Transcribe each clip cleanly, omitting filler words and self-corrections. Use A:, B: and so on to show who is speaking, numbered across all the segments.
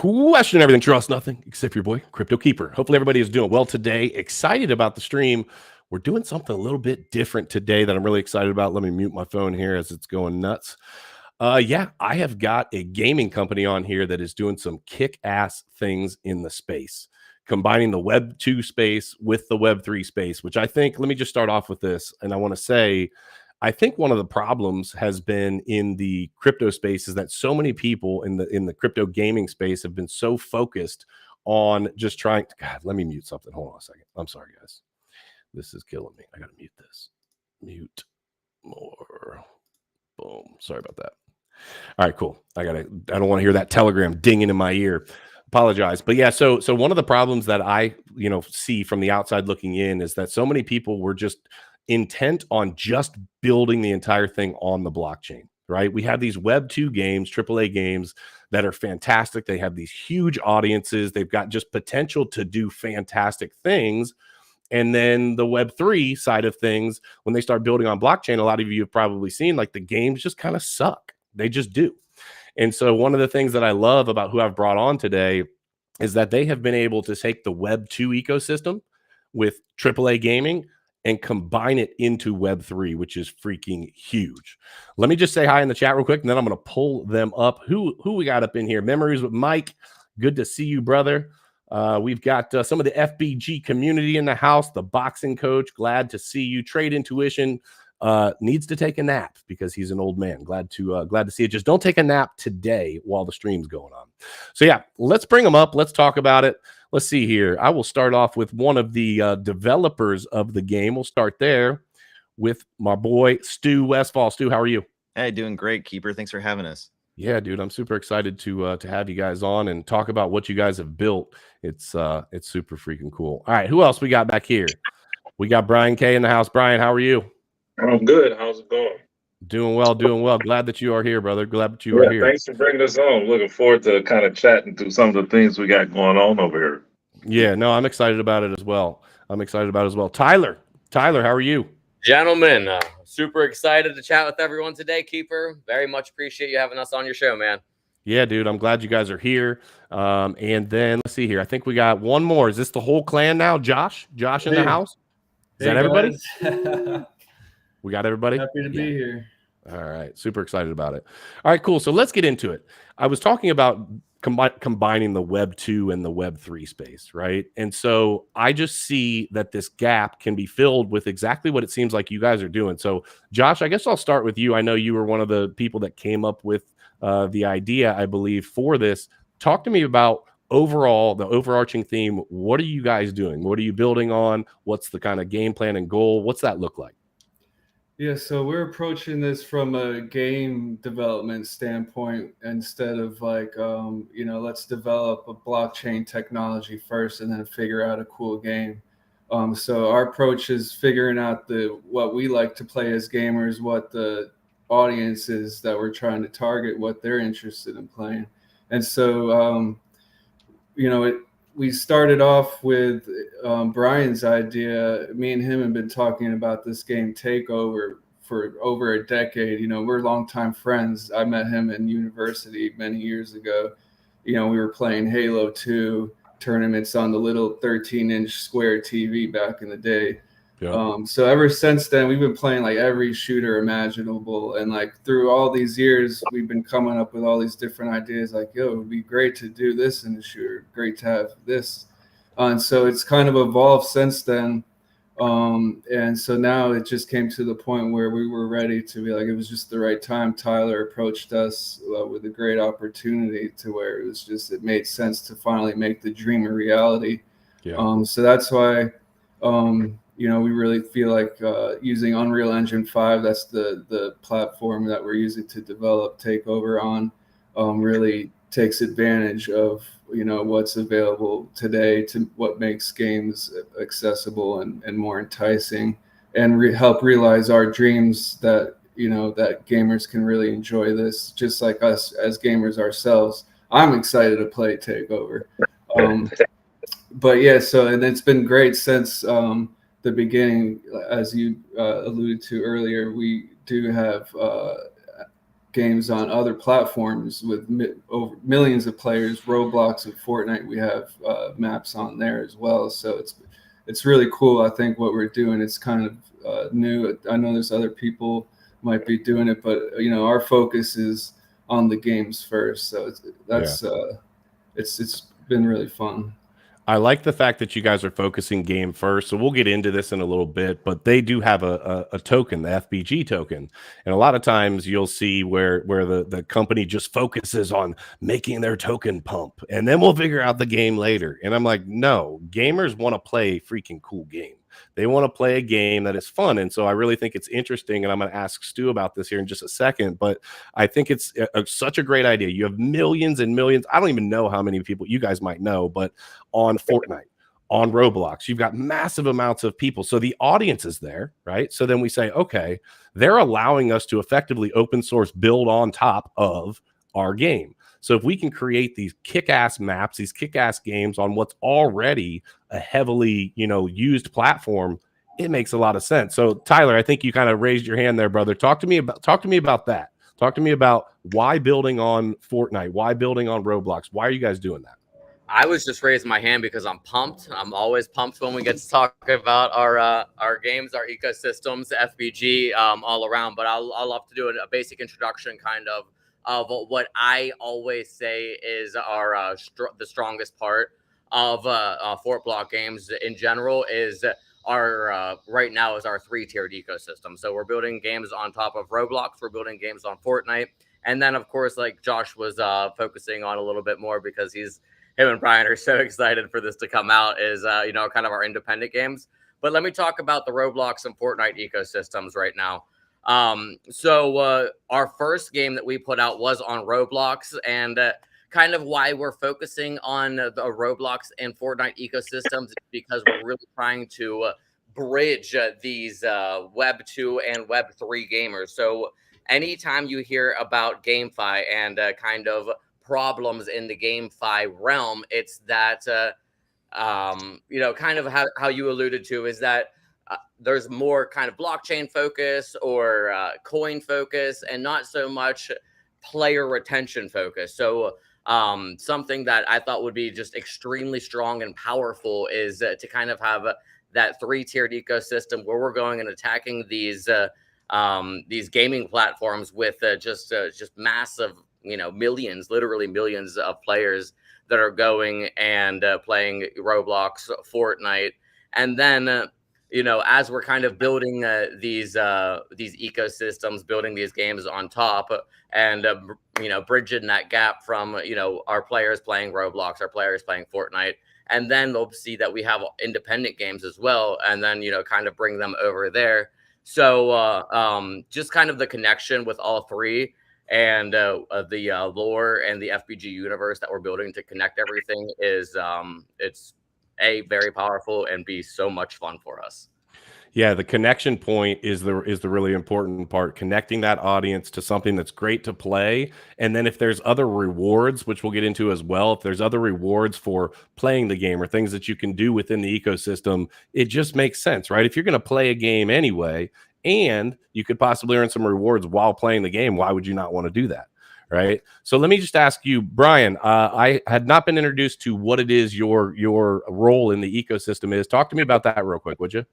A: Question everything, trust nothing, except your boy, CryptoKeeper. Hopefully everybody is doing well today. Excited about the stream. We're doing something a little bit different today that I'm really excited about. Let me mute my phone here as it's going nuts. Yeah, I have got a gaming company on here that is doing some kick-ass things in the space, combining the Web 2 space with the Web 3 space, which I think, let me just start off with this. And I want to say, I think one of the problems has been in the crypto space is that so many people in the crypto gaming space have been so focused on just trying to, God, let me mute something. Hold on a second. I'm sorry, guys. This is killing me. I got to mute this. Mute more. Boom. Sorry about that. All right, cool. I don't want to hear that telegram dinging in my ear. Apologize. But yeah, so one of the problems that I, see from the outside looking in is that so many people were just intent on just building the entire thing on the blockchain, right? We have these Web 2 games, AAA games that are fantastic. They have these huge audiences. They've got just potential to do fantastic things. And then the Web 3 side of things, when they start building on blockchain, a lot of you have probably seen like the games just kind of suck. They just do. And so one of the things that I love about who I've brought on today is that they have been able to take the Web 2 ecosystem with AAA gaming and combine it into Web 3, which is freaking huge. Let me just say hi in the chat real quick, and then I'm going to pull them up. Who we got up in here? Memories with Mike. Good to see you, brother. We've got some of the FBG community in the house. The boxing coach, glad to see you. Trade Intuition needs to take a nap because he's an old man. Glad to see it. Just don't take a nap today while the stream's going on. So yeah, let's bring them up. Let's talk about it. Let's see here. I will start off with one of the developers of the game. We'll start there with my boy, Stu Westfall. Stu, how are you?
B: Hey, doing great, Keeper. Thanks for having us.
A: Yeah, dude, I'm super excited to have you guys on and talk about what you guys have built. It's super freaking cool. All right, who else we got back here? We got Brian K in the house. Brian, how are you?
C: I'm good. How's it going?
A: Doing well, doing well. Glad that you are here, brother. Glad that you are here.
C: Thanks for bringing us on. Looking forward to kind of chatting through some of the things we got going on over here.
A: Yeah, no, I'm excited about it as well. Tyler, how are you?
D: Gentlemen, super excited to chat with everyone today, Keeper. Very much appreciate you having us on your show, man.
A: Yeah, dude, I'm glad you guys are here. And then let's see here. I think we got one more. Is this the whole clan now? Josh in the house? Is that everybody? We got everybody?
E: Happy to be here.
A: All right. Super excited about it. All right, cool. So let's get into it. I was talking about combining the Web 2 and the Web 3 space, right? And so I just see that this gap can be filled with exactly what it seems like you guys are doing. So Josh, I guess I'll start with you. I know you were one of the people that came up with the idea, I believe, for this. Talk to me about the overarching theme. What are you guys doing? What are you building on? What's the kind of game plan and goal? What's that look like?
E: Yeah, so we're approaching this from a game development standpoint instead of like, let's develop a blockchain technology first and then figure out a cool game. So our approach is figuring out what we like to play as gamers, what the audience is that we're trying to target, what they're interested in playing. And so, we started off with Brian's idea. Me and him have been talking about this game Takeover for over a decade. We're longtime friends. I met him in university many years ago. We were playing Halo 2 tournaments on the little 13-inch square TV back in the day. Yeah. So ever since then, we've been playing like every shooter imaginable. And like through all these years, we've been coming up with all these different ideas like, yo, it would be great to do this in a shooter. Great to have this. And so it's kind of evolved since then. And so now it just came to the point where we were ready to be like, it was just the right time. Tyler approached us with a great opportunity to where it made sense to finally make the dream a reality. Yeah. So that's why, we really feel like using Unreal Engine 5, that's the platform that we're using to develop Takeover on, really takes advantage of, what's available today to what makes games accessible and more enticing and help realize our dreams that, that gamers can really enjoy this, just like us as gamers ourselves. I'm excited to play Takeover. But yeah, and it's been great since the beginning. As you alluded to earlier, we do have games on other platforms with over millions of players. Roblox and Fortnite, we have maps on there as well. So it's really cool. I think what we're doing, it's kind of new. I know there's other people might be doing it, but you know, our focus is on the games first. So it's been really fun.
A: I like the fact that you guys are focusing game first. So we'll get into this in a little bit, but they do have a token, the FBG token. And a lot of times you'll see where the company just focuses on making their token pump, and then we'll figure out the game later. And I'm like, no, gamers want to play a freaking cool game. They want to play a game that is fun. And so I really think it's interesting. And I'm going to ask Stu about this here in just a second. But I think it's such a great idea. You have millions and millions. I don't even know how many people you guys might know, but on Fortnite, on Roblox, you've got massive amounts of people. So the audience is there, right? So then we say, okay, they're allowing us to effectively open source build on top of our game. So if we can create these kick-ass maps, these kick-ass games on what's already a heavily, used platform, it makes a lot of sense. So Tyler, I think you kind of raised your hand there, brother. Talk to me about that. Talk to me about why building on Fortnite, why building on Roblox, why are you guys doing that?
D: I was just raising my hand because I'm pumped. I'm always pumped when we get to talk about our games, our ecosystems, FBG, all around. But I'll love to do a basic introduction, kind of what I always say is our the strongest part of Fort Block games in general is our right now is our 3-tiered ecosystem. So we're building games on top of Roblox, we're building games on Fortnite, and then of course, like Josh was focusing on a little bit more because him and Brian are so excited for this to come out, is kind of our independent games. But let me talk about the Roblox and Fortnite ecosystems right now. So our first game that we put out was on Roblox, and kind of why we're focusing on the Roblox and Fortnite ecosystems is because we're really trying to bridge these Web 2 and Web 3 gamers. So anytime you hear about GameFi and kind of problems in the GameFi realm, it's that kind of how you alluded to is that there's more kind of blockchain focus or coin focus and not so much player retention focus. So something that I thought would be just extremely strong and powerful is to kind of have that 3-tiered ecosystem where we're going and attacking these gaming platforms with just massive, millions, literally millions of players that are going and playing Roblox, Fortnite, and then as we're kind of building these ecosystems, building these games on top, and bridging that gap from our players playing Roblox, our players playing Fortnite, and then they'll see that we have independent games as well, and then kind of bring them over there. So just kind of the connection with all three, and the lore and the FBG universe that we're building to connect everything is it's A, very powerful, and B, so much fun for us.
A: Yeah, the connection point is the really important part, connecting that audience to something that's great to play. And then if there's other rewards, which we'll get into as well, if there's other rewards for playing the game or things that you can do within the ecosystem, it just makes sense, right? If you're going to play a game anyway, and you could possibly earn some rewards while playing the game, why would you not want to do that? Right. So let me just ask you, Brian, I had not been introduced to what it is your role in the ecosystem is. Talk to me about that real quick, would you?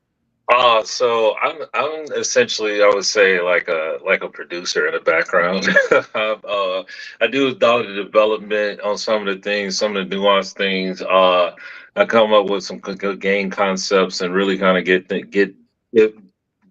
C: So I'm essentially, I would say, like a producer in the background. I do dollar development on some of the things, some of the nuanced things. I come up with some good game concepts and really kind of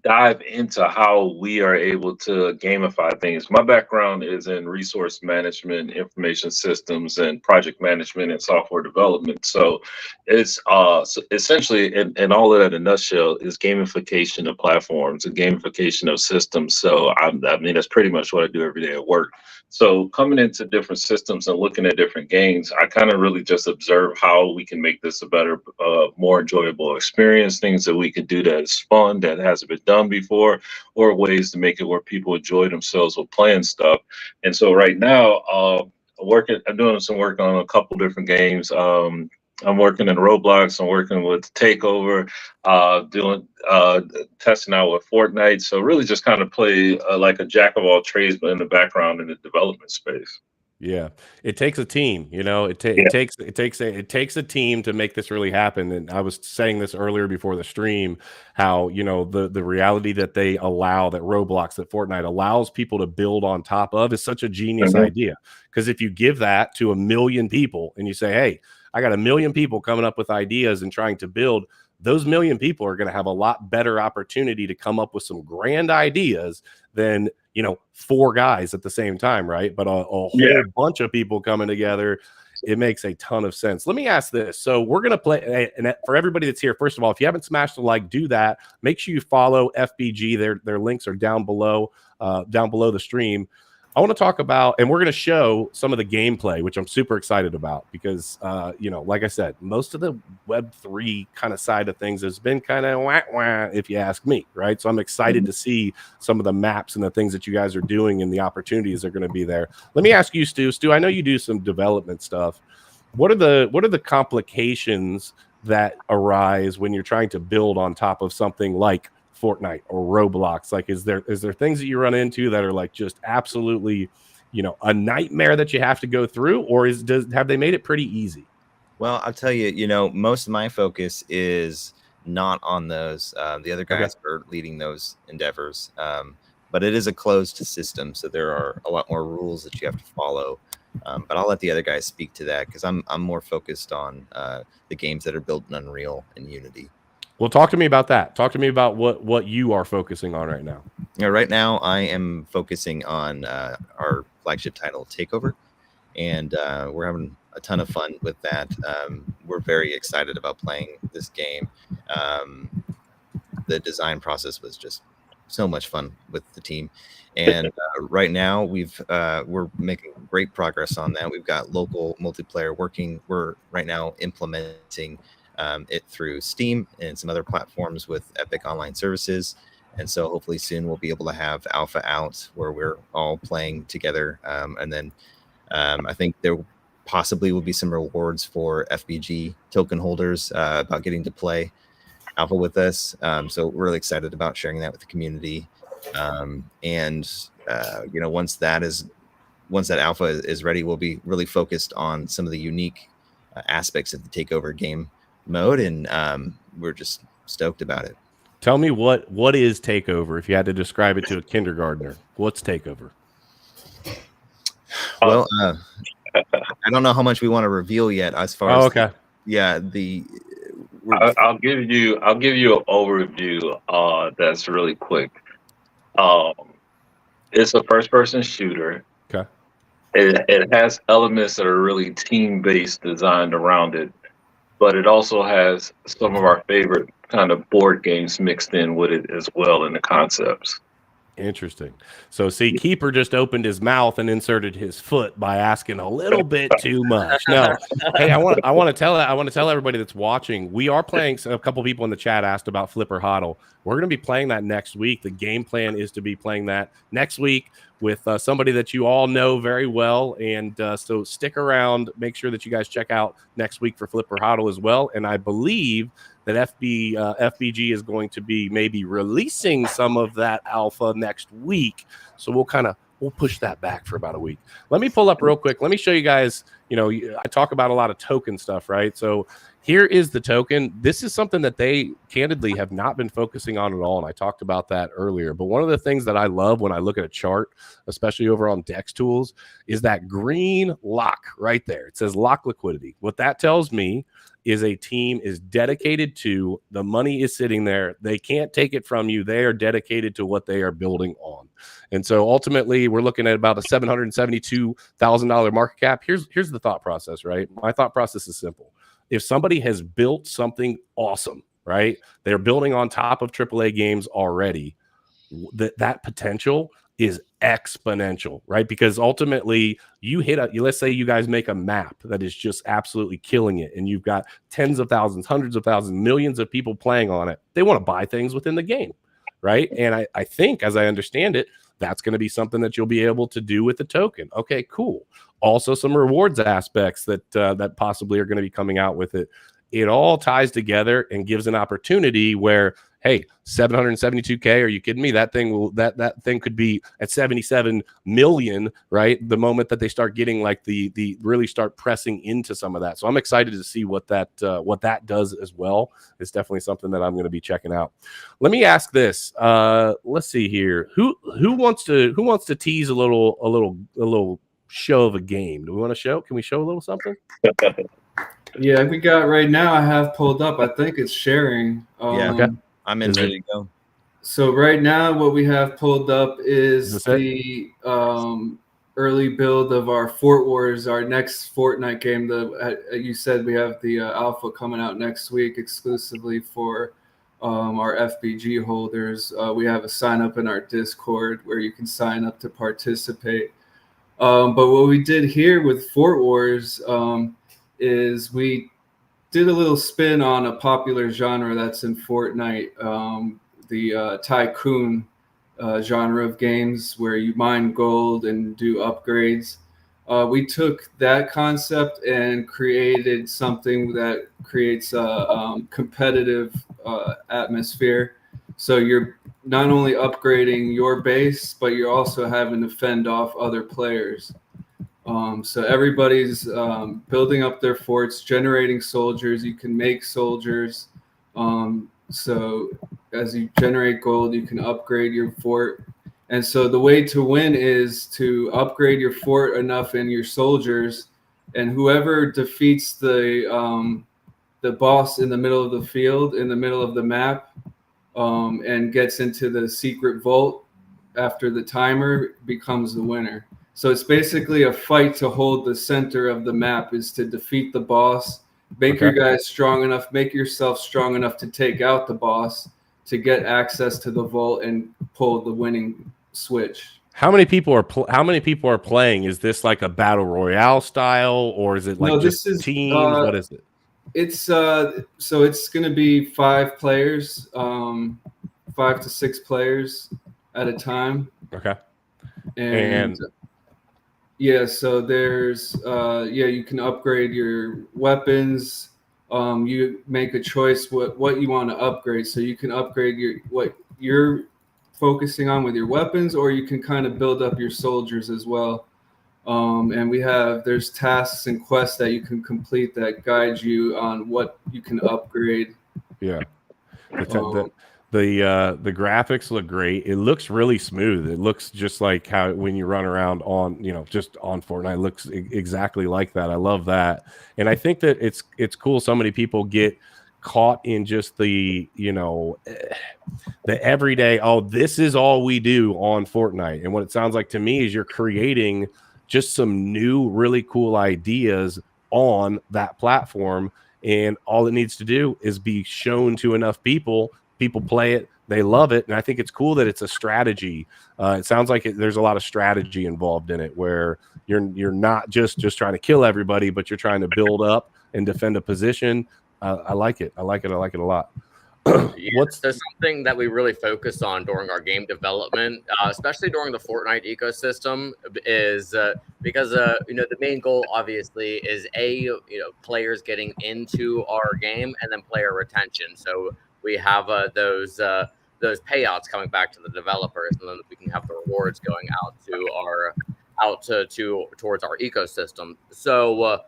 C: dive into how we are able to gamify things. My background is in resource management, information systems, and project management and software development. So it's so essentially, and all of that in a nutshell, is gamification of platforms and gamification of systems. So I mean, that's pretty much what I do every day at work. So coming into different systems and looking at different games, I kind of really just observe how we can make this a better, more enjoyable experience, things that we could do that is fun, that hasn't been done before, or ways to make it where people enjoy themselves with playing stuff. And so right now, I'm doing some work on a couple different games. I'm working in Roblox. I'm working with Takeover, doing testing out with Fortnite. So really, just kind of play like a jack of all trades, but in the background in the development space.
A: Yeah, it takes a team, you know.
C: Yeah.
A: It takes a team to make this really happen. And I was saying this earlier before the stream, how the reality that they allow, that Roblox, that Fortnite allows people to build on top of, is such a genius idea. Because if you give that to 1 million people and you say, hey, I got 1 million people coming up with ideas and trying to build, those 1 million people are going to have a lot better opportunity to come up with some grand ideas than 4 guys at the same time, right? But a whole bunch of people coming together, it makes a ton of sense. Let me ask this. So we're going to play, and for everybody that's here, first of all, if you haven't smashed the like, do that. Make sure you follow FBG. Their links are down below the stream. I want to talk about, and we're going to show some of the gameplay, which I'm super excited about because, like I said, most of the Web3 kind of side of things has been kind of wah, if you ask me, right? So I'm excited to see some of the maps and the things that you guys are doing and the opportunities that are going to be there. Let me ask you, Stu. Stu, I know you do some development stuff. What are the complications that arise when you're trying to build on top of something like Fortnite or Roblox? Like, is there things that you run into that are like just absolutely, a nightmare that you have to go through, or have they made it pretty easy?
B: Well, I'll tell you, most of my focus is not on those. The other guys are leading those endeavors, but it is a closed system, so there are a lot more rules that you have to follow. But I'll let the other guys speak to that because I'm more focused on the games that are built in Unreal and Unity.
A: Well, talk to me about that. Talk to me about what you are focusing on right now.
B: Right now, I am focusing on our flagship title, Takeover, and we're having a ton of fun with that. We're very excited about playing this game. The design process was just so much fun with the team, and right now we're making great progress on that. We've got local multiplayer working. We're right now implementing it through Steam and some other platforms with Epic Online Services. And so hopefully soon we'll be able to have alpha out where we're all playing together. And then I think there possibly will be some rewards for FBG token holders about getting to play alpha with us. So we're really excited about sharing that with the community. Once that alpha is ready, we'll be really focused on some of the unique aspects of the Takeover game mode, and we're just stoked about it.
A: Tell me what is Takeover? If you had to describe it to a kindergartner, what's Takeover?
B: Well, I don't know how much we want to reveal yet as far as
A: okay.
C: I'll give you an overview that's really quick. It's a first-person shooter.
A: Okay.
C: It has elements that are really team-based designed around it, but it also has some of our favorite kind of board games mixed in with it as well in the concepts.
A: Interesting. So see, Keeper just opened his mouth and inserted his foot by asking a little bit too much. No, hey, I want to tell everybody that's watching, we are playing. A couple people in the chat asked about Flipper Hodl. We're going to be playing that next week. The game plan is to be playing that next week with somebody that you all know very well. And so stick around. Make sure that you guys check out next week for Flipper Hodl as well. And I believe that FBG is going to be maybe releasing some of that alpha next week. So we'll push that back for about a week. Let me pull up real quick. Let me show you guys, I talk about a lot of token stuff, right? So here is the token. This is something that they candidly have not been focusing on at all. And I talked about that earlier. But one of the things that I love when I look at a chart, especially over on Dex Tools, is that green lock right there. It says lock liquidity. What that tells me is a team is dedicated to the money is sitting there. They can't take it from you. They are dedicated to what they are building on. And so ultimately we're looking at about a $772,000 market cap. Here's the thought process, right? My thought process is simple. If somebody has built something awesome, right? They're building on top of AAA games already. That potential is exponential, right? Because ultimately let's say you guys make a map that is just absolutely killing it, and you've got tens of thousands, hundreds of thousands, millions of people playing on it. They want to buy things within the game, right? And I think, as I understand it, that's going to be something that you'll be able to do with the token. Okay, cool. also some rewards aspects that possibly are going to be coming out with it. It all ties together and gives an opportunity where, hey, 772K, are you kidding me? That thing that thing could be at 77 million, right? The moment that they start getting like the really start pressing into some of that. So I'm excited to see what that does as well. It's definitely something that I'm going to be checking out. Let me ask this. Let's see here. Who wants to tease a little show of a game? Do we want to show? Can we show a little something?
E: Yeah, we got right now. I have pulled up. I think it's sharing.
B: Yeah.
A: Okay.
B: I'm in ready to go.
E: So right now, what we have pulled up is
A: this
E: the early build of our Fort Wars, our next Fortnite game. You said we have the alpha coming out next week exclusively for our FBG holders. We have a sign up in our Discord where you can sign up to participate. But what we did here with Fort Wars is we did a little spin on a popular genre that's in Fortnite, the tycoon genre of games where you mine gold and do upgrades. We took that concept and created something that creates a competitive atmosphere. So you're not only upgrading your base, but you're also having to fend off other players. So everybody's building up their forts, generating soldiers. You can make soldiers. So as you generate gold, you can upgrade your fort. And so the way to win is to upgrade your fort enough and your soldiers, and whoever defeats the boss in the middle of the field, in the middle of the map, and gets into the secret vault after the timer becomes the winner. So it's basically a fight to hold the center of the map, is to defeat the boss, make your guys strong enough, make yourself strong enough to take out the boss, to get access to the vault and pull the winning switch.
A: How many people are playing? Is this like a battle royale style, or is it like just teams? What is it?
E: It's so it's going to be 5 players, 5 to 6 players at a time.
A: Okay.
E: And yeah, so there's you can upgrade your weapons. You make a choice what you want to upgrade. So you can upgrade what you're focusing on with your weapons, or you can kind of build up your soldiers as well. And there's tasks and quests that you can complete that guide you on what you can upgrade.
A: Yeah. The graphics look great. It looks really smooth. It looks just like how when you run around on, just on Fortnite, it looks exactly like that. I love that. And I think that it's cool. So many people get caught in just the everyday, oh, this is all we do on Fortnite. And what it sounds like to me is you're creating just some new, really cool ideas on that platform. And all it needs to do is be shown to enough people. People play it, they love it, and I think it's cool that it's a strategy. It sounds like there's a lot of strategy involved in it, where you're not just trying to kill everybody, but you're trying to build up and defend a position. I like it. I like it a lot.
D: So something that we really focus on during our game development, especially during the Fortnite ecosystem, is because the main goal obviously is players getting into our game and then player retention. So we have those payouts coming back to the developers, and then we can have the rewards going out towards our ecosystem. So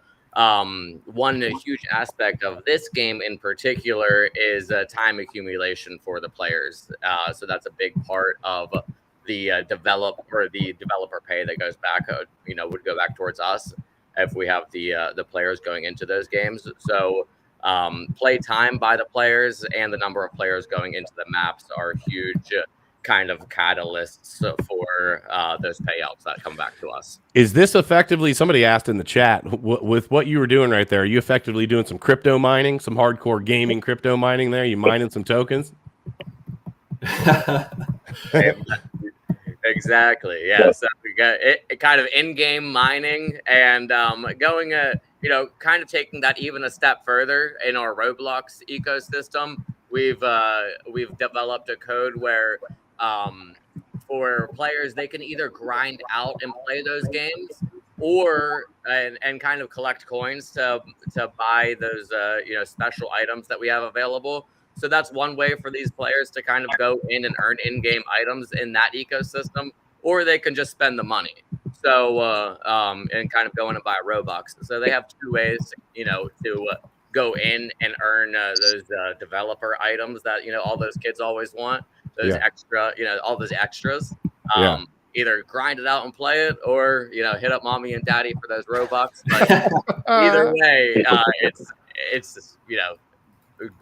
D: one huge aspect of this game in particular is time accumulation for the players. So that's a big part of the developer pay that goes back, would go back towards us if we have the players going into those games. So play time by the players and the number of players going into the maps are huge kind of catalysts for those payouts that come back to us.
A: Is this effectively, somebody asked in the chat, with what you were doing right there, are you effectively doing some crypto mining, some hardcore gaming crypto mining there? You mining some tokens?
D: Exactly. Yeah. So we got it kind of in-game mining and going kind of taking that even a step further in our Roblox ecosystem. We've developed a code where for players, they can either grind out and play those games, or and kind of collect coins to buy those special items that we have available. So that's one way for these players to kind of go in and earn in-game items in that ecosystem, or they can just spend the money. So and kind of go in and buy Robux. So they have two ways, to go in and earn those developer items that all those kids always want. Those extra, all those extras. Either grind it out and play it, or hit up mommy and daddy for those Robux. But either way, it's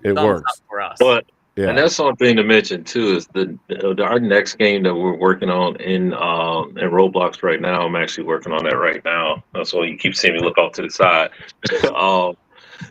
A: it works
D: for us.
C: But and that's something to mention too is our next game that we're working on in Roblox right now. I'm actually working on that right now. That's why you keep seeing me look off to the side.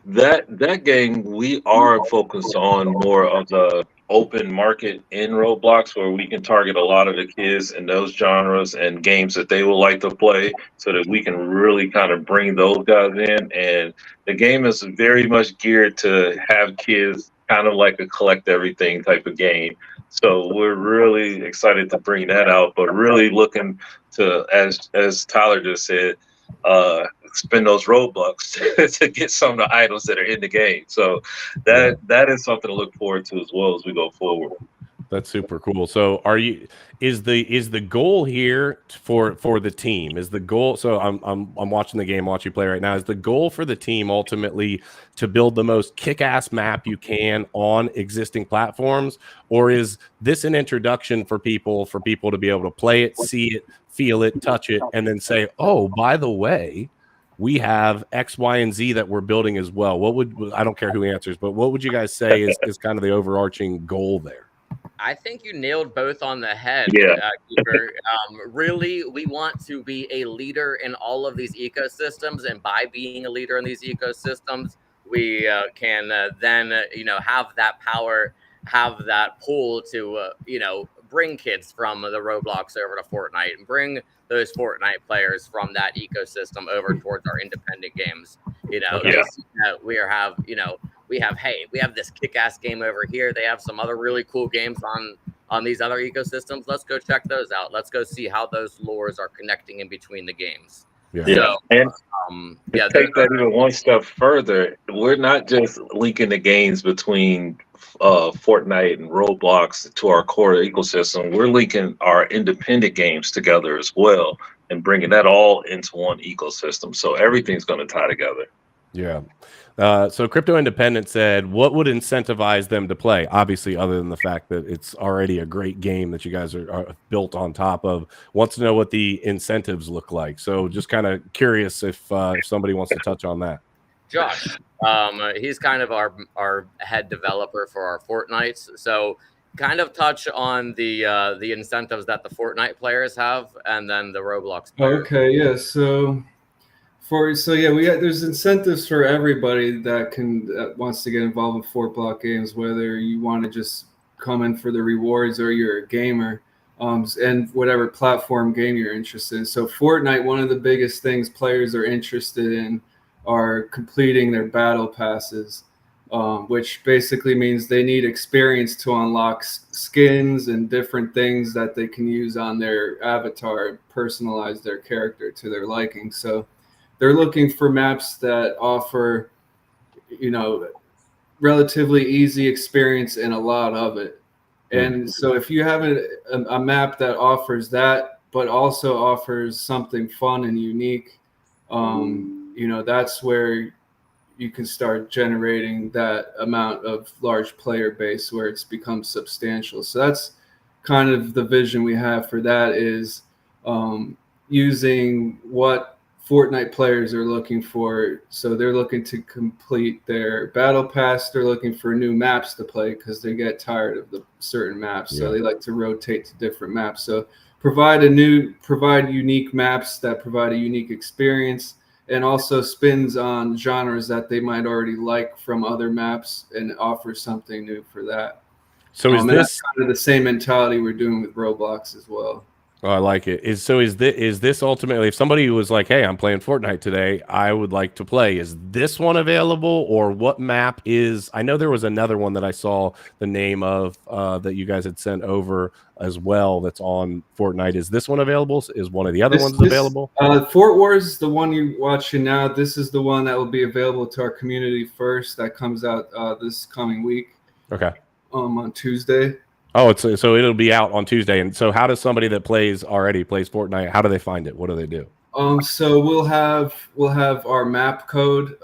C: That game, we are focused on more of the open market in Roblox, where we can target a lot of the kids in those genres and games that they would like to play, so that we can really kind of bring those guys in. And the game is very much geared to have kids kind of like a collect everything type of game. So we're really excited to bring that out, but really looking to, as Tyler just said, spend those Robux to get some of the items that are in the game. So that is something to look forward to as well as we go forward.
A: That's super cool. So is the goal here for the team? Is the goal, so I'm watching the game, watch you play right now. Is the goal for the team ultimately to build the most kick-ass map you can on existing platforms? Or is this an introduction for people to be able to play it, see it, feel it, touch it, and then say, oh, by the way, we have X, Y, and Z that we're building as well? I don't care who answers, but what would you guys say is kind of the overarching goal there?
D: I think you nailed both on the head, Keeper. Really, we want to be a leader in all of these ecosystems, and by being a leader in these ecosystems, we can then have that power, have that pull to bring kids from the Roblox over to Fortnite, and bring those Fortnite players from that ecosystem over towards our independent games. We have this kick-ass game over here. They have some other really cool games on these other ecosystems. Let's go check those out. Let's go see how those lores are connecting in between the games.
C: And take that even one step further. We're not just linking the games between Fortnite and Roblox to our core ecosystem. We're linking our independent games together as well, and bringing that all into one ecosystem. So everything's going to tie together.
A: Yeah. So Crypto Independent said, what would incentivize them to play? Obviously, other than the fact that it's already a great game that you guys are built on top of, wants to know what the incentives look like. So just kind of curious if somebody wants to touch on that.
D: Josh, he's kind of our head developer for our Fortnites. So kind of touch on the incentives that the Fortnite players have, and then the Roblox players.
E: Okay, yeah. There's incentives for everybody that wants to get involved with Fort Block games, whether you want to just come in for the rewards or you're a gamer, and whatever platform game you're interested in. So Fortnite, one of the biggest things players are interested in are completing their battle passes, which basically means they need experience to unlock skins and different things that they can use on their avatar, personalize their character to their liking. So they're looking for maps that offer, relatively easy experience and a lot of it. And so if you have a map that offers that, but also offers something fun and unique, that's where you can start generating that amount of large player base where it's become substantial. So that's kind of the vision we have for that, is using what Fortnite players are looking for. So they're looking to complete their battle pass. They're looking for new maps to play because they get tired of the certain maps. So they like to rotate to different maps. So provide unique maps that provide a unique experience, and also spins on genres that they might already like from other maps and offer something new for that.
A: So is this
E: kind of the same mentality we're doing with Roblox as well?
A: Oh, I like it. Is this ultimately, if somebody was like, "Hey, I'm playing Fortnite today. I would like to play." Is this one available, or what map is? I know there was another one that I saw the name of that you guys had sent over as well. That's on Fortnite. Is this one available? Is one of the other ones available?
E: Fort Wars is the one you're watching now. This is the one that will be available to our community first. That comes out this coming week.
A: Okay.
E: On Tuesday.
A: Oh, so it'll be out on Tuesday. And so how does somebody that already plays Fortnite, how do they find it? What do they do?
E: So we'll have our map code.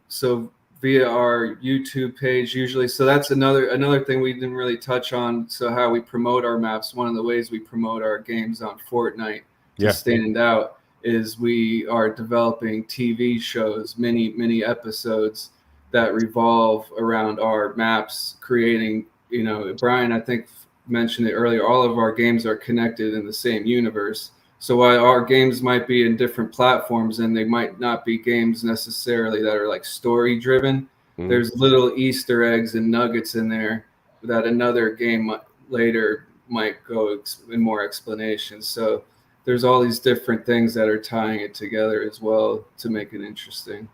E: So via our YouTube page usually. So that's another thing we didn't really touch on. So how we promote our maps. One of the ways we promote our games on Fortnite to stand out is we are developing TV shows, mini episodes that revolve around our maps, creating, you know, Brian, I think mentioned it earlier, all of our games are connected in the same universe. So while our games might be in different platforms and they might not be games necessarily that are like story driven, there's little Easter eggs and nuggets in there that another game later might go in more explanations. So there's all these different things that are tying it together as well to make it interesting.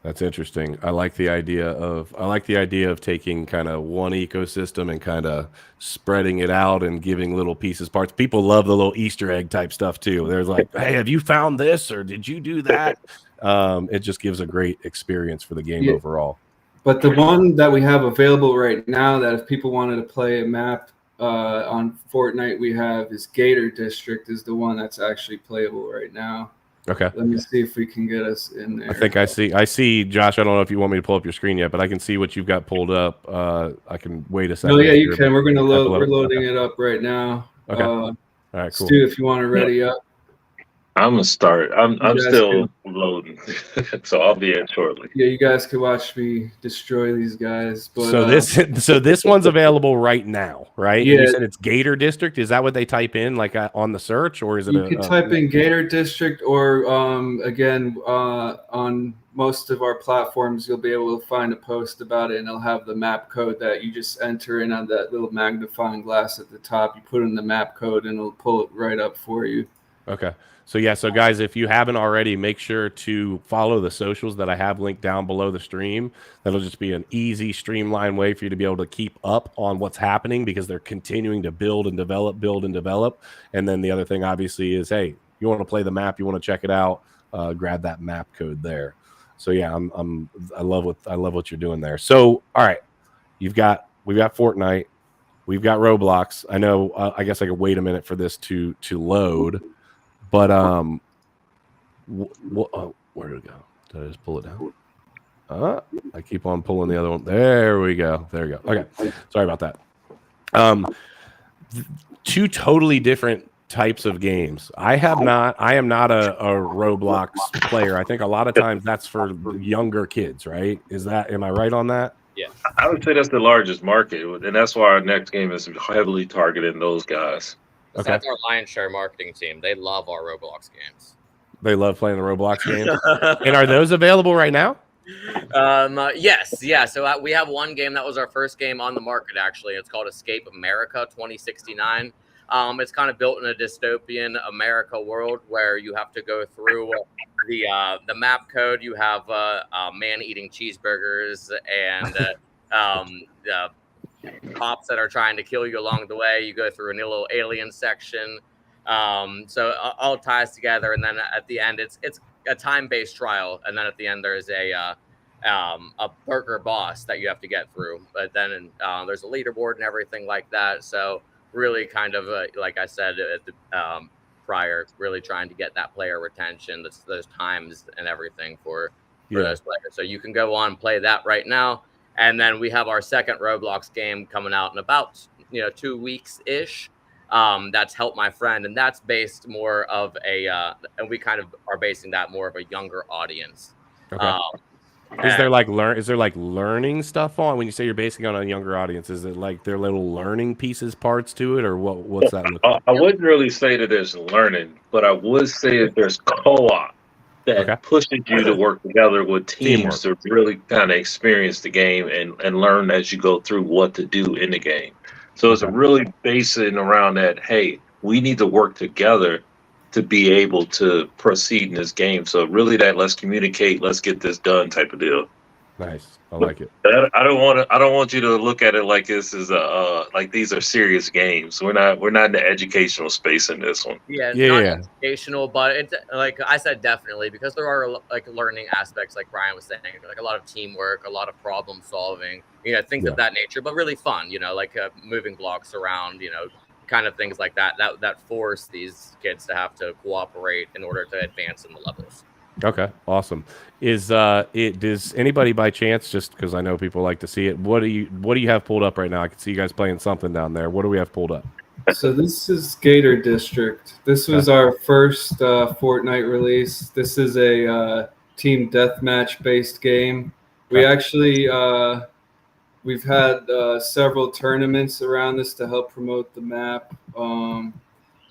A: That's interesting. I like the idea of taking kind of one ecosystem and kind of spreading it out and giving little pieces, parts. People love the little Easter egg type stuff too. There's like, hey, have you found this or did you do that? It just gives a great experience for the game overall.
E: But the one that we have available right now that if people wanted to play a map on Fortnite, we have is Gator District is the one that's actually playable right now.
A: Okay.
E: Let me see if we can get us in there.
A: I think I see, Josh, I don't know if you want me to pull up your screen yet, but I can see what you've got pulled up. I can wait a second.
E: No, yeah, you can. We're loading it up right now.
A: Okay. All right, cool.
E: Stu, if you want to ready up.
C: I'm gonna start. I'm still loading, so I'll be in shortly.
E: Yeah, you guys could watch me destroy these guys. But,
A: so this one's available right now, right?
E: Yeah.
A: And you said it's Gator District. Is that what they type in, like on the search, or is it?
E: You can type in Gator District, or again, on most of our platforms, you'll be able to find a post about it, and it'll have the map code that you just enter in on that little magnifying glass at the top. You put in the map code, and it'll pull it right up for you.
A: Okay. So guys, if you haven't already, make sure to follow the socials that I have linked down below the stream. That'll just be an easy, streamlined way for you to be able to keep up on what's happening because they're continuing to build and develop. And then the other thing, obviously, is, hey, you want to play the map, you want to check it out, grab that map code there. So yeah, I love what you're doing there. So all right, we've got Fortnite, we've got Roblox. I know. I guess I could wait a minute for this to load. But where did it go? Did I just pull it down? I keep on pulling the other one. There we go. Okay, sorry about that. Two totally different types of games. I am not a Roblox player. I think a lot of times that's for younger kids, right? Am I right on that?
C: Yeah, I would say that's the largest market, and that's why our next game is heavily targeting those guys.
D: So that's our lion's share marketing team. They love our Roblox games.
A: They love playing the Roblox games. And are those available right now?
D: Yes. Yeah. So we have one game that was our first game on the market, actually. It's called Escape America 2069. It's kind of built in a dystopian America world where you have to go through the map code. You have a man eating cheeseburgers and the cops that are trying to kill you along the way. You go through a little alien section. So all ties together, and then at the end, it's a time-based trial, and then at the end there's a burger boss that you have to get through. But then there's a leaderboard and everything like that. So really, kind of like I said prior, really trying to get that player retention, those times and everything for those players. So you can go on and play that right now. And then we have our second Roblox game coming out in about 2 weeks ish. That's Help My Friend, and that's based more of and we kind of are basing that more of a younger audience.
A: Okay. Is there like learning stuff on when you say you're basing it on a younger audience? Is it like their little learning pieces, parts to it, or what's that look like?
C: I wouldn't really say that there's learning, but I would say that there's co-op that pushes you to work together with teams to really kind of experience the game and learn as you go through what to do in the game. So it's really basing around that, hey, we need to work together to be able to proceed in this game. So really that let's communicate, let's get this done type of deal.
A: Nice. I like it.
C: I don't want you to look at it like this is like these are serious games. We're not in the educational space in this one.
D: Yeah,
A: Yeah.
D: not educational, but it's like I said, definitely, because there are like learning aspects, like Brian was saying, like a lot of teamwork, a lot of problem solving, things of that nature, but really fun, like moving blocks around, kind of things like that force these kids to have to cooperate in order to advance in the levels.
A: Okay, awesome. Does anybody by chance, just because I know people like to see it, what do you have pulled up right now? I can see you guys playing something down there. What do we have pulled up?
E: So this is Gator District. This was our first Fortnite release. This is a team deathmatch based game. We actually we've had several tournaments around this to help promote the map.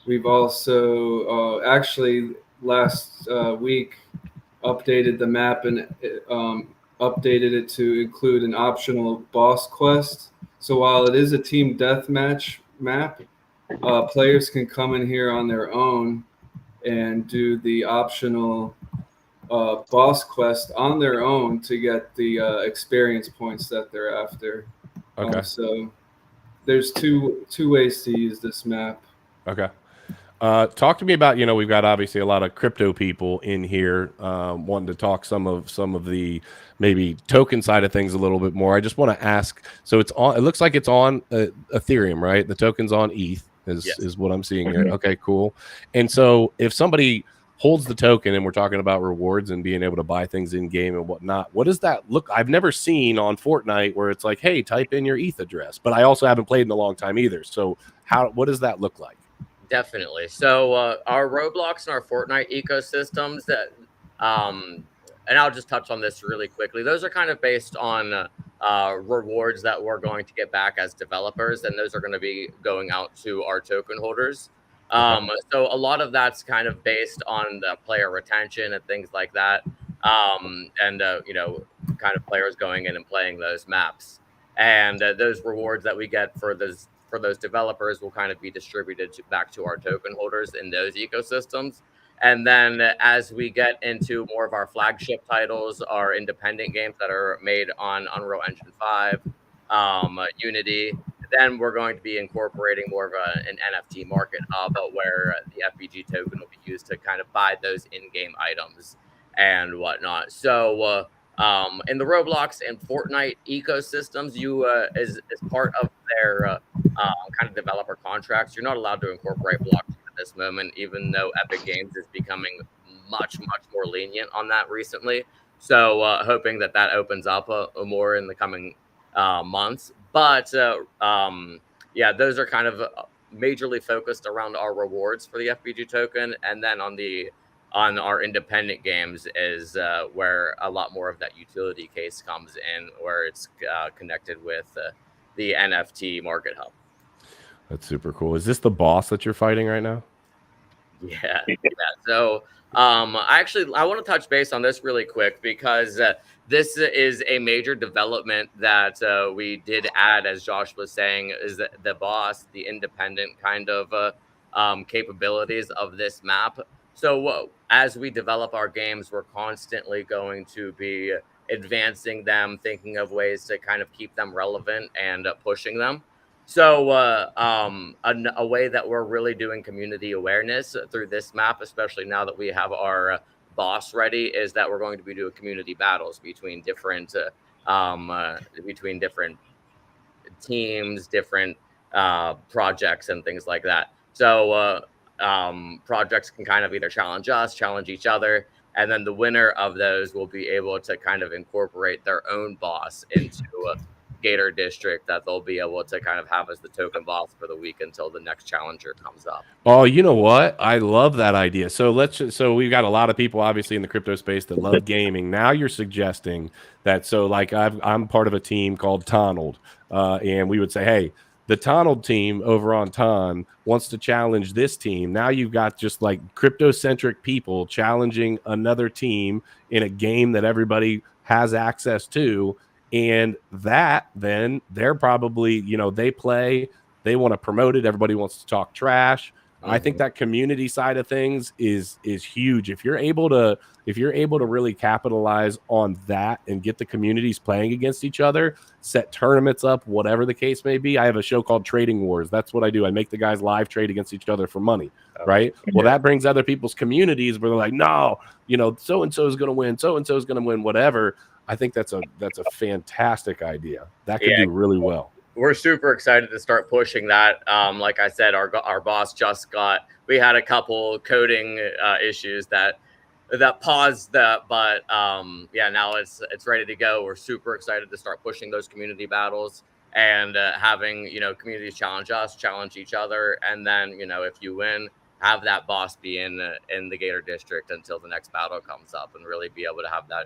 E: We've also actually last week updated the map and updated it to include an optional boss quest. So while it is a team deathmatch map, players can come in here on their own and do the optional boss quest on their own to get the experience points that they're after.
A: Okay.
E: So there's two ways to use this map.
A: Okay. Talk to me about, we've got obviously a lot of crypto people in here wanting to talk some of the maybe token side of things a little bit more. I just want to ask, so it looks like it's on Ethereum, right? The token's on ETH is what I'm seeing here. Okay, cool. And so if somebody holds the token, and we're talking about rewards and being able to buy things in game and whatnot, what does that look? I've never seen on Fortnite where it's like, hey, type in your ETH address, but I also haven't played in a long time either. So what does that look like?
D: Definitely. So our Roblox and our Fortnite ecosystems and I'll just touch on this really quickly. Those are kind of based on rewards that we're going to get back as developers, and those are going to be going out to our token holders. So a lot of that's kind of based on the player retention and things like that, and kind of players going in and playing those maps, and those rewards that we get for those developers will kind of be distributed back to our token holders in those ecosystems. And then as we get into more of our flagship titles, our independent games that are made on Unreal Engine 5, Unity, then we're going to be incorporating more of an NFT market hub where the FBG token will be used to kind of buy those in-game items and whatnot. So in the Roblox and Fortnite ecosystems, as part of their kind of developer contracts, you're not allowed to incorporate blockchain at this moment, even though Epic Games is becoming much more lenient on that recently. So hoping that opens up more in the coming months. But yeah, those are kind of majorly focused around our rewards for the FBG token, and then on our independent games is where a lot more of that utility case comes in, where it's connected with the NFT market hub.
A: That's super cool. Is this the boss that you're fighting right now?
D: Yeah. So I want to touch base on this really quick, because this is a major development that we did add, as Josh was saying, is the boss, the independent kind of capabilities of this map. So as we develop our games, we're constantly going to be advancing them, thinking of ways to kind of keep them relevant and pushing them. So a way that we're really doing community awareness through this map, especially now that we have our boss ready, is that we're going to be doing community battles between different teams, different projects, and things like that. So projects can kind of either challenge us, challenge each other, and then the winner of those will be able to kind of incorporate their own boss into Gator District that they'll be able to kind of have as the token boss for the week until the next challenger comes up.
A: Oh, you know what? I love that idea. So we've got a lot of people obviously in the crypto space that love gaming. Now you're suggesting that, so like I'm part of a team called Tonald, and we would say, hey, the Tonald team over on Ton wants to challenge this team. Now you've got just like crypto-centric people challenging another team in a game that everybody has access to. And that then they're probably, they play, they want to promote it. Everybody wants to talk trash. I think that community side of things is huge. If you're able to really capitalize on that and get the communities playing against each other, set tournaments up, whatever the case may be. I have a show called Trading Wars. That's what I do. I make the guys live trade against each other for money, right? Well, that brings other people's communities where they're like, no, so and so is going to win, so and so is going to win, whatever. I think that's a fantastic idea. That could do really well.
D: We're super excited to start pushing that. Like I said, our boss we had a couple coding issues that paused that, but yeah, now it's ready to go. We're super excited to start pushing those community battles and having, communities challenge us, challenge each other. And then, if you win, have that boss be in the Gator district until the next battle comes up and really be able to have that,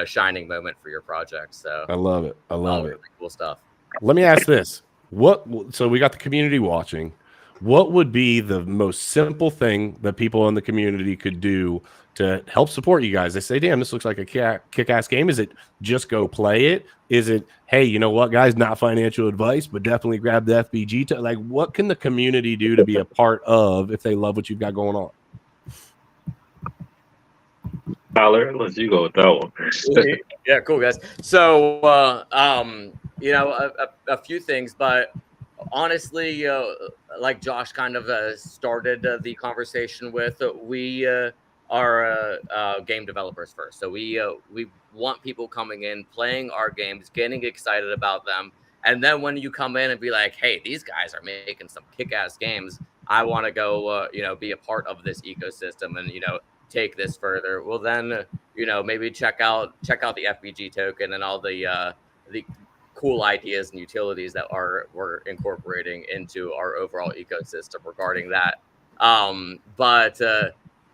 D: shining moment for your project. So
A: I love it. I love it.
D: Really cool stuff.
A: Let me ask this. So we got the community watching. What would be the most simple thing that people in the community could do to help support you guys? They say, damn, this looks like a kick-ass game. Is it just go play it? Is it, hey, you know what, guys, not financial advice, but definitely grab the FBG. Like, what can the community do to be a part of if they love what you've got going on?
C: Tyler, let's you go with that one.
D: Yeah, cool, guys. So, a few things, but honestly, like Josh kind of started the conversation with, we are game developers first. So we want people coming in, playing our games, getting excited about them. And then when you come in and be like, hey, these guys are making some kick-ass games, I want to go, be a part of this ecosystem and, take this further. Well, then, maybe check out the FBG token and all the cool ideas and utilities that we're incorporating into our overall ecosystem regarding that.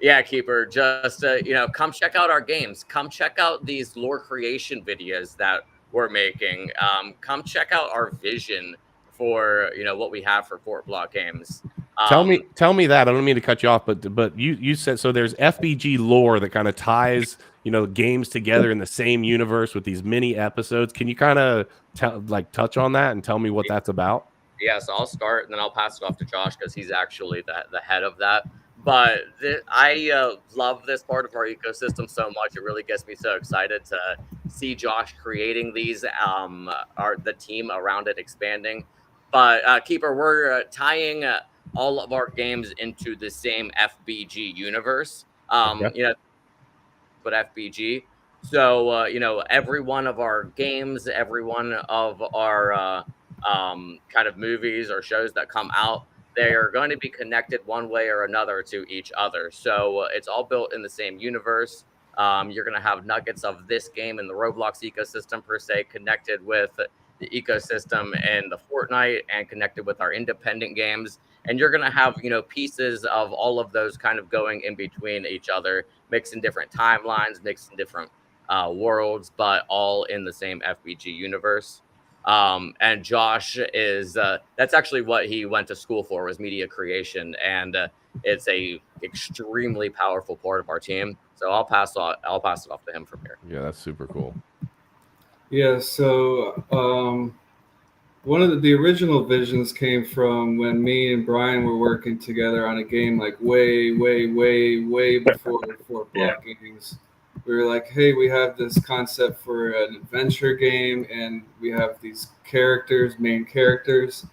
D: Yeah, Keeper, just come check out our games. Come check out these lore creation videos that we're making. Come check out our vision for what we have for Fort Block Games.
A: Tell me that. I don't mean to cut you off, but you said so. There's FBG lore that kind of ties games together in the same universe with these mini episodes. Can you kind of touch on that and tell me what that's about?
D: Yeah, so I'll start and then I'll pass it off to Josh because he's actually the head of that. But I love this part of our ecosystem so much. It really gets me so excited to see Josh creating these, the team around it expanding. But Keeper, we're tying all of our games into the same FBG universe. But FBG. So every one of our games, every one of our kind of movies or shows that come out, they are going to be connected one way or another to each other. So it's all built in the same universe. You're going to have nuggets of this game in the Roblox ecosystem per se connected with the ecosystem in the Fortnite and connected with our independent games. And you're going to have, pieces of all of those kind of going in between each other, mixing different timelines, mixing different worlds, but all in the same FBG universe. And Josh is that's actually what he went to school for, was media creation, and it's a extremely powerful part of our team. So I'll pass it off to him from here.
A: Yeah, that's super cool.
E: Yeah, so one of the original visions came from when me and Brian were working together on a game like way before Fort Block Games. We were like, hey, we have this concept for an adventure game and we have these main characters,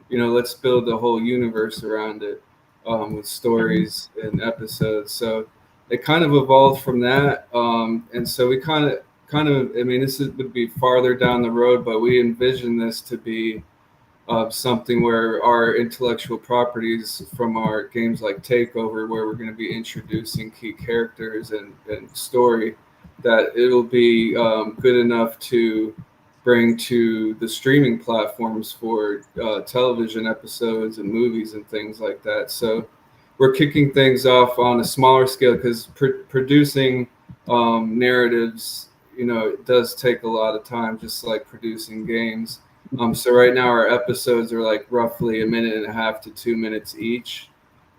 E: let's build the whole universe around it with stories and episodes. So it kind of evolved from that. And so we kind of, this would be farther down the road, but we envision this to be something where our intellectual properties from our games like Takeover, where we're going to be introducing key characters and story, that it'll be good enough to bring to the streaming platforms for television episodes and movies and things like that. So we're kicking things off on a smaller scale because producing narratives, it does take a lot of time, just like producing games. So right now our episodes are like roughly 1.5 to 2 minutes each.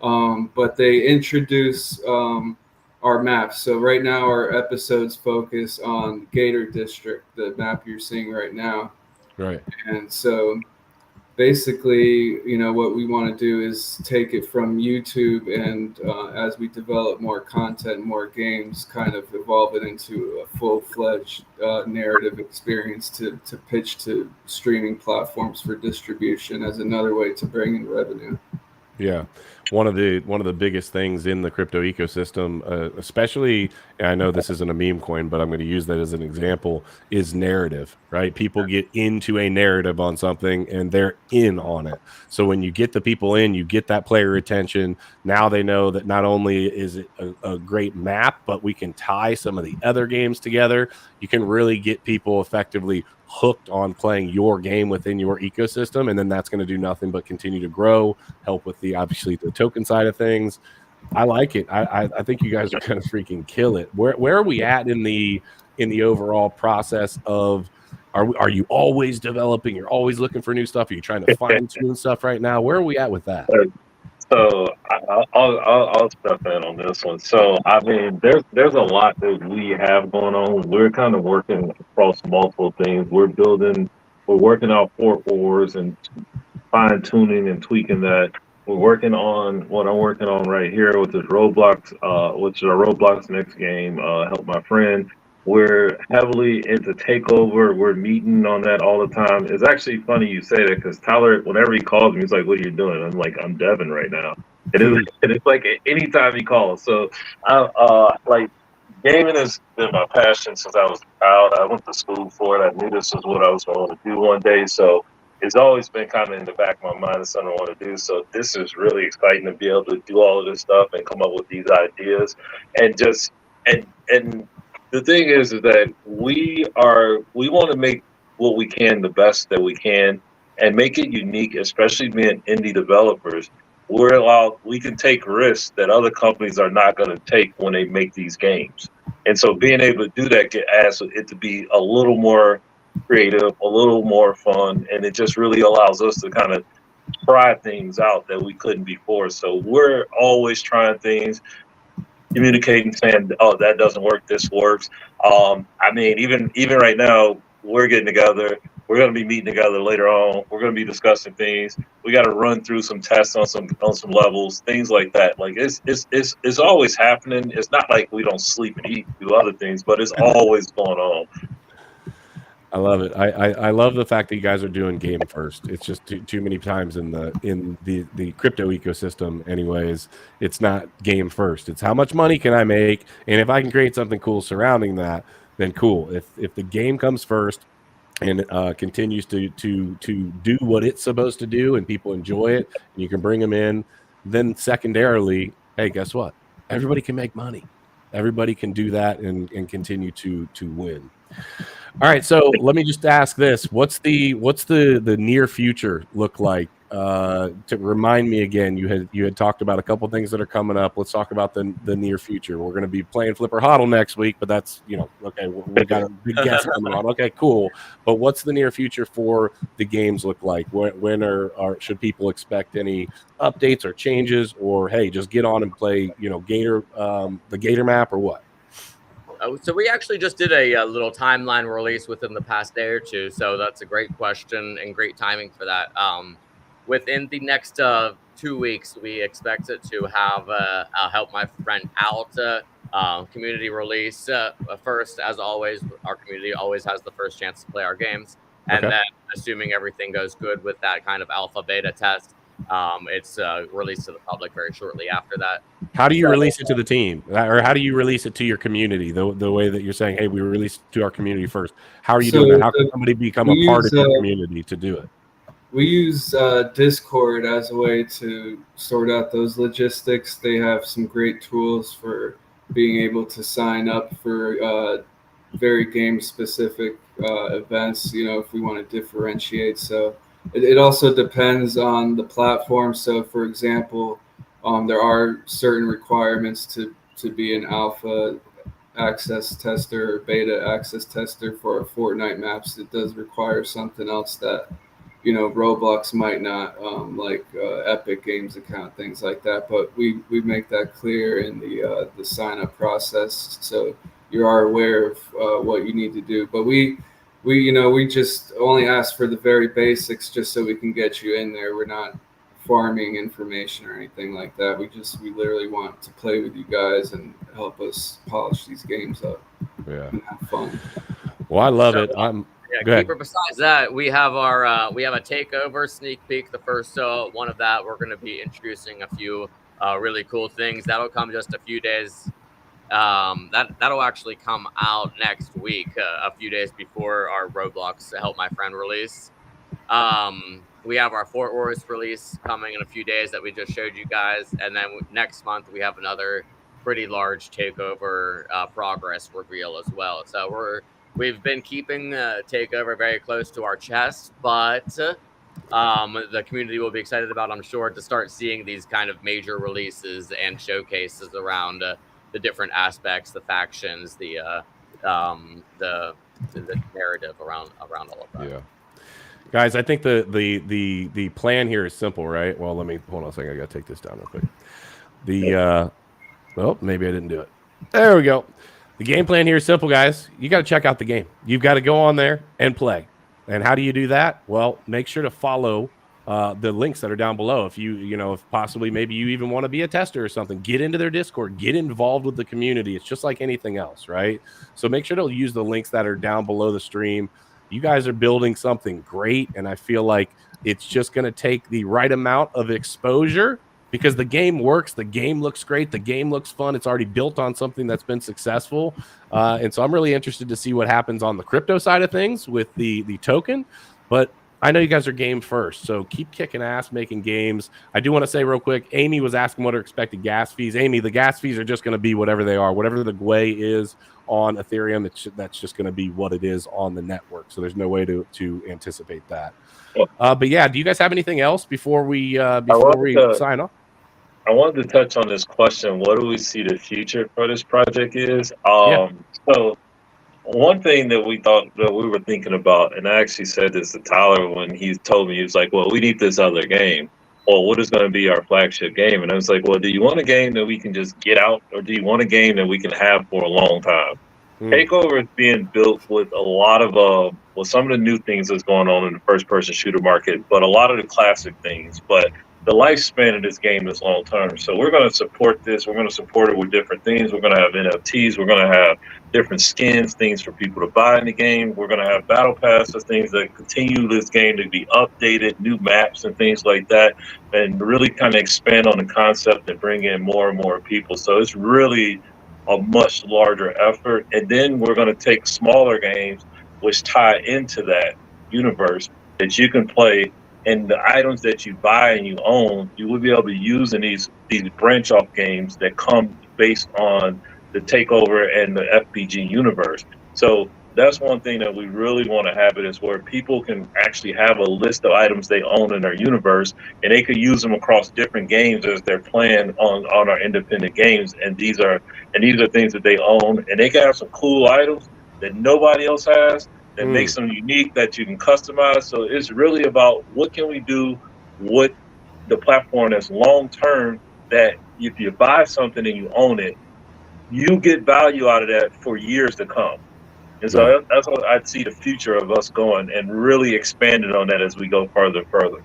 E: But they introduce our maps. So right now our episodes focus on Gator District, the map you're seeing right now.
A: Right.
E: And so basically, what we want to do is take it from YouTube and as we develop more content, more games, kind of evolve it into a full-fledged narrative experience to pitch to streaming platforms for distribution as another way to bring in revenue.
A: Yeah, one of the biggest things in the crypto ecosystem, especially, and I know this isn't a meme coin, but I'm going to use that as an example, is narrative, right? People get into a narrative on something and they're in on it. So when you get the people in, you get that player attention. Now they know that not only is it a great map, but we can tie some of the other games together. You can really get people effectively hooked on playing your game within your ecosystem, and then that's going to do nothing but continue to grow, help with obviously the token side of things. I like it. I think you guys are going to freaking kill it. Where are we at in the overall process of, are you always developing? You're always looking for new stuff? Are you trying to fine tune stuff right now? Where are we at with that?
C: So I'll step in on this one. So I mean, there's a lot that we have going on. We're kind of working across multiple things. We're working out Fort Wars and fine tuning and tweaking that. We're working on what I'm working on right here, which is Roblox, which is a Roblox next game. Help my friend. We're heavily into Takeover. We're meeting on that all the time. It's actually funny you say that because Tyler, whenever he calls me, he's like, "What are you doing?" I'm like, "I'm Devin right now." And it's like anytime he calls. So like gaming has been my passion since I was a child. I went to school for it. I knew this was what I was going to do one day. So it's always been kind of in the back of my mind. It's something I want to do. So this is really exciting to be able to do all of this stuff and come up with these ideas and just and the thing is that we want to make what we can the best that we can and make it unique, especially being indie developers. We can take risks that other companies are not going to take when they make these games. And so being able to do that asks it to be a little more creative, a little more fun, and it just really allows us to kind of try things out that we couldn't before. So we're always trying things, communicating, saying, "Oh, that doesn't work. This works." I mean, even right now, we're getting together. We're going to be meeting together later on. We're going to be discussing things. We got to run through some tests on some levels, things like that. Like it's always happening. It's not like we don't sleep and eat, do other things, but it's always going on.
A: I love it. I love the fact that you guys are doing game first. It's just too many times in the crypto ecosystem, anyways. It's not game first. It's how much money can I make, and if I can create something cool surrounding that, then cool. If the game comes first and continues to do what it's supposed to do, and people enjoy it, and you can bring them in, then secondarily, hey, guess what? Everybody can make money. Everybody can do that and continue to win. All right, so let me just ask this: what's the near future look like? To remind me again, you had talked about a couple things that are coming up. Let's talk about the near future. We're going to be playing Flipper Hodl next week, but that's okay. We got a big guest coming on. Okay, cool. But what's the near future for the games look like? When should people expect any updates or changes, or hey, just get on and play Gator the Gator map or what?
D: So we actually just did a little timeline release within the past day or two. So that's a great question and great timing for that. Within the next 2 weeks, we expect it to have Help My Friend Out community release. First, as always, our community always has the first chance to play our games. And then assuming everything goes good with that kind of alpha beta test, it's released to the public very shortly after that.
A: How do you release it to the team, or how do you release it to your community? The way that you're saying, hey, we release it to our community first. How are you doing that? How can somebody become a part of your community to do it?
E: We use Discord as a way to sort out those logistics. They have some great tools for being able to sign up for very game-specific events, if we want to differentiate. So it also depends on the platform. So, for example, there are certain requirements to be an alpha access tester or beta access tester for Fortnite maps. It does require something else that Roblox might not, like Epic Games account, things like that. But we make that clear in the sign up process, so you are aware of what you need to do. But we we just only ask for the very basics just so we can get you in there. We're not farming information or anything like that. We literally want to play with you guys and help us polish these games up.
A: Yeah.
E: And have fun.
A: Well, I love it.
D: Keeper, besides that, we have a takeover sneak peek. The first one of that, we're going to be introducing a few really cool things. That'll come just a few days. That'll actually come out next week, a few days before our Roblox Help My Friend release. We have our Fort Wars release coming in a few days that we just showed you guys, and then next month we have another pretty large takeover progress reveal as well. So we've been keeping takeover very close to our chest, but the community will be excited about, I'm sure, to start seeing these kind of major releases and showcases around the different aspects, the factions, the narrative around all of that.
A: Yeah. Guys, I think the plan here is simple, right? Well, let me hold on a second. I got to take this down real quick. Oh, maybe I didn't do it. There we go. The game plan here is simple, guys. You got to check out the game. You've got to go on there and play. And how do you do that? Well, make sure to follow the links that are down below. If if possibly maybe you even want to be a tester or something, get into their Discord, get involved with the community. It's just like anything else, right? So make sure to use the links that are down below the stream. You guys are building something great, and I feel like it's just going to take the right amount of exposure because the game works, the game looks great, the game looks fun. It's already built on something that's been successful, and so I'm really interested to see what happens on the crypto side of things with the token, but I know you guys are game first, so keep kicking ass making games. I do want to say real quick, Amy was asking what are expected gas fees. Amy, the gas fees are just going to be whatever they are. Whatever the GWEI is on Ethereum, that's just going to be what it is on the network. So there's no way to anticipate that. But yeah, do you guys have anything else before we sign off?
C: I wanted to touch on this question. What do we see the future for this project is? So one thing that we were thinking about, and I actually said this to Tyler when he told me, he was like, well, we need this other game. Well, what is going to be our flagship game? And I was like, well, do you want a game that we can just get out, or do you want a game that we can have for a long time? Takeover is being built with a lot of some of the new things that's going on in the first-person shooter market, but a lot of the classic things. But the lifespan of this game is long term. So we're going to support this. We're going to support it with different things. We're going to have NFTs. We're going to have different skins, things for people to buy in the game. We're going to have battle passes, things that continue this game to be updated, new maps and things like that, and really kind of expand on the concept and bring in more and more people. So it's really a much larger effort. And then we're going to take smaller games which tie into that universe that you can play. And the items that you buy and you own, you will be able to use in these branch off games that come based on the takeover and the FPG universe. So that's one thing that we really want to have, it is where people can actually have a list of items they own in their universe, and they could use them across different games as they're playing on our independent games. And these are things that they own, and they can have some cool items that nobody else has, that makes them unique, that you can customize. So it's really about what can we do with the platform that's long term, that if you buy something and you own it, you get value out of that for years to come. And so that's what I'd see the future of us going, and really expanding on that as we go further and further.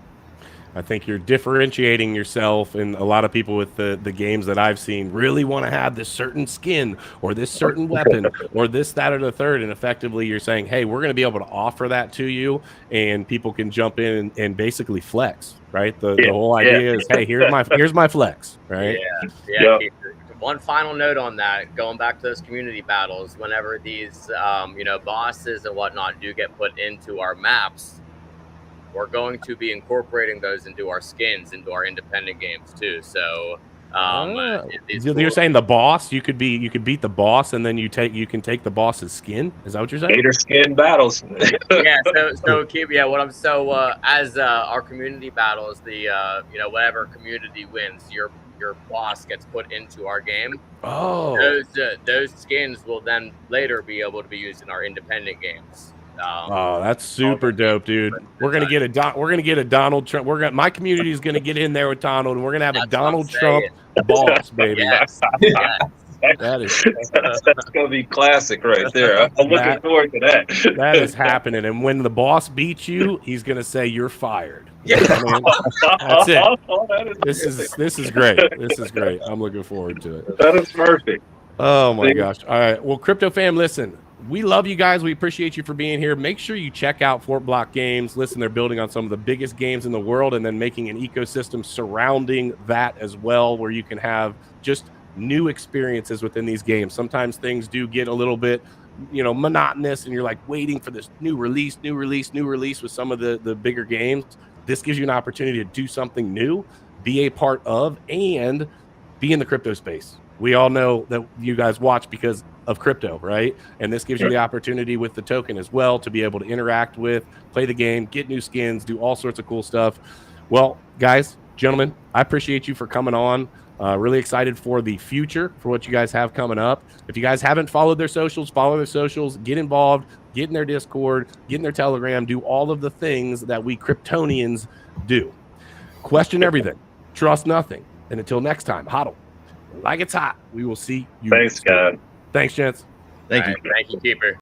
A: I think you're differentiating yourself, and a lot of people with the games that I've seen really want to have this certain skin or this certain weapon or this, that, or the third. And effectively you're saying, hey, we're going to be able to offer that to you, and people can jump in and basically flex, right? The whole idea is, hey, here's my flex, right?
D: Yeah. One final note on that, going back to those community battles, whenever these, bosses and whatnot do get put into our maps, we're going to be incorporating those into our skins, into our independent games too. So,
A: you're saying the boss, you could beat the boss, and then you can take the boss's skin. Is that what you're saying?
C: Gator skin battles.
D: As our community battles, whatever community wins, your boss gets put into our game. Those skins will then later be able to be used in our independent games.
A: That's super dope, dude. We're gonna get a Donald Trump. My community is gonna get in there with Donald, and we're gonna have a Donald Trump boss, baby.
D: Yes.
A: That is
C: That's gonna be classic right there. I'm looking forward to that.
A: that is happening. And when the boss beats you, he's gonna say you're fired.
C: Yeah.
A: I mean, that's it.
C: That is
A: This is great. This is great. I'm looking forward to it.
C: That is perfect.
A: Oh my gosh. All right. Well, Crypto fam, listen, we love you guys. We appreciate you for being here. Make sure you check out Fort Block Games. Listen, they're building on some of the biggest games in the world and then making an ecosystem surrounding that as well, where you can have just new experiences within these games. Sometimes things do get a little bit, monotonous, and you're like waiting for this new release with some of the bigger games. This gives you an opportunity to do something new, be a part of, and be in the crypto space. We all know that you guys watch because of crypto, right? And this gives you the opportunity with the token as well to be able to interact with, play the game, get new skins, do all sorts of cool stuff. Well, guys, gentlemen, I appreciate you for coming on. Really excited for the future, for what you guys have coming up. If you guys haven't followed their socials, follow their socials, get involved, get in their Discord, get in their Telegram, do all of the things that we Kryptonians do. Question everything, trust nothing. And until next time, hodl like it's hot. We will see you.
C: Thanks, guys.
A: Thanks, gents.
B: Thank you.
D: Thank you, Keeper.